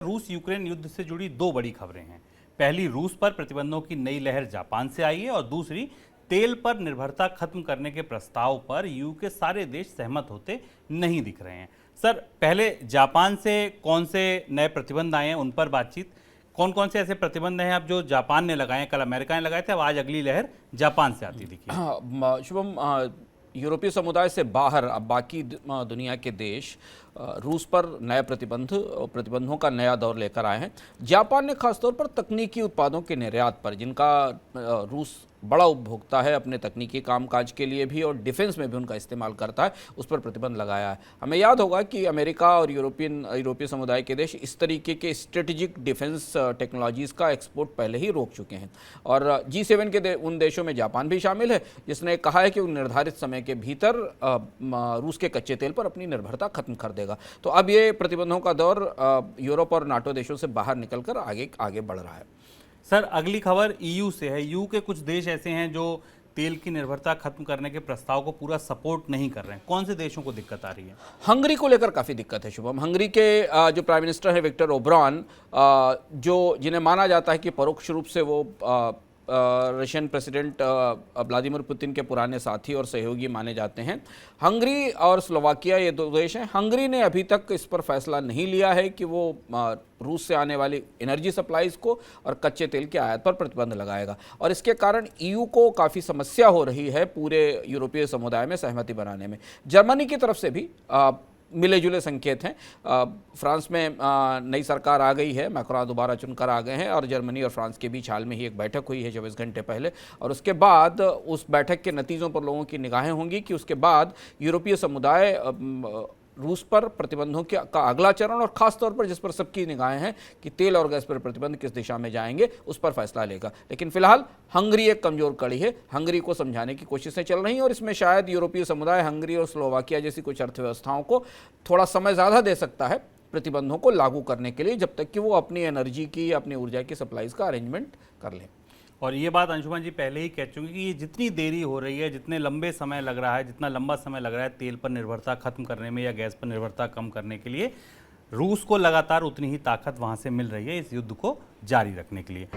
रूस यूक्रेन युद्ध से जुड़ी दो बड़ी खबरें हैं। पहली, रूस पर प्रतिबंधों की नई लहर जापान से आई है और दूसरी, तेल पर निर्भरता खत्म करने के प्रस्ताव पर यूयू के सारे देश सहमत होते नहीं दिख रहे हैं। सर, पहले जापान से कौन से नए प्रतिबंध आए हैं उन पर बातचीत। कौन कौन से ऐसे प्रतिबंध हैं अब जो जापान ने लगाए हैं? कल अमेरिका ने लगाए थे, अब आज अगली लहर जापान से आती दिखी है। शुभम, यूरोपीय समुदाय से बाहर अब बाकी दुनिया के देश रूस पर नए प्रतिबंधों का नया दौर लेकर आए हैं। जापान ने खासतौर पर तकनीकी उत्पादों के निर्यात पर, जिनका रूस बड़ा उपभोक्ता है अपने तकनीकी कामकाज के लिए भी और डिफेंस में भी उनका इस्तेमाल करता है, उस पर प्रतिबंध लगाया है। हमें याद होगा कि अमेरिका और यूरोपीय समुदाय के देश इस तरीके के स्ट्रेटेजिक डिफेंस टेक्नोलॉजीज़ का एक्सपोर्ट पहले ही रोक चुके हैं और G7 के उन देशों में जापान भी शामिल है, जिसने कहा है कि वो निर्धारित समय के भीतर रूस के कच्चे तेल पर अपनी निर्भरता खत्म कर देगा। तो अब ये प्रतिबंधों का दौर यूरोप और नाटो देशों से बाहर निकलकर आगे बढ़ रहा है। सर, अगली खबर ईयू से है। ईयू के कुछ देश ऐसे हैं जो तेल की निर्भरता खत्म करने के प्रस्ताव को पूरा सपोर्ट नहीं कर रहे हैं। कौन से देशों को दिक्कत आ रही है? हंगरी को लेकर काफ़ी दिक्कत है शुभम। हंगरी के जो प्राइम मिनिस्टर है विक्टर ओब्रान, जिन्हें माना जाता है कि परोक्ष रूप से वो रशियन प्रेसिडेंट व्लादिमीर पुतिन के पुराने साथी और सहयोगी माने जाते हैं। हंगरी और स्लोवाकिया ये दो देश हैं। हंगरी ने अभी तक इस पर फैसला नहीं लिया है कि वो रूस से आने वाली एनर्जी सप्लाईज को और कच्चे तेल के आयात पर प्रतिबंध लगाएगा और इसके कारण ईयू को काफ़ी समस्या हो रही है पूरे यूरोपीय समुदाय में सहमति बनाने में। जर्मनी की तरफ से भी मिले जुले संकेत हैं। फ्रांस में नई सरकार आ गई है, मैक्रों दोबारा चुनकर आ गए हैं और जर्मनी और फ्रांस के बीच हाल में ही एक बैठक हुई है 24 घंटे पहले और उसके बाद उस बैठक के नतीजों पर लोगों की निगाहें होंगी कि उसके बाद यूरोपीय समुदाय रूस पर प्रतिबंधों का अगला चरण और खास तौर पर जिस पर सबकी निगाहें हैं कि तेल और गैस पर प्रतिबंध किस दिशा में जाएंगे, उस पर फैसला लेगा। लेकिन फिलहाल हंगरी एक कमजोर कड़ी है। हंगरी को समझाने की कोशिशें चल रही हैं और इसमें शायद यूरोपीय समुदाय हंगरी और स्लोवाकिया जैसी कुछ अर्थव्यवस्थाओं को थोड़ा समय ज़्यादा दे सकता है प्रतिबंधों को लागू करने के लिए, जब तक कि वो अपनी एनर्जी की, अपनी ऊर्जा की सप्लाईज का अरेंजमेंट कर लें। और ये बात अंशुमान जी पहले ही कह चुके कि ये जितनी देरी हो रही है, जितने लंबे समय लग रहा है, जितना लंबा समय लग रहा है तेल पर निर्भरता खत्म करने में या गैस पर निर्भरता कम करने के लिए, रूस को लगातार उतनी ही ताकत वहां से मिल रही है इस युद्ध को जारी रखने के लिए।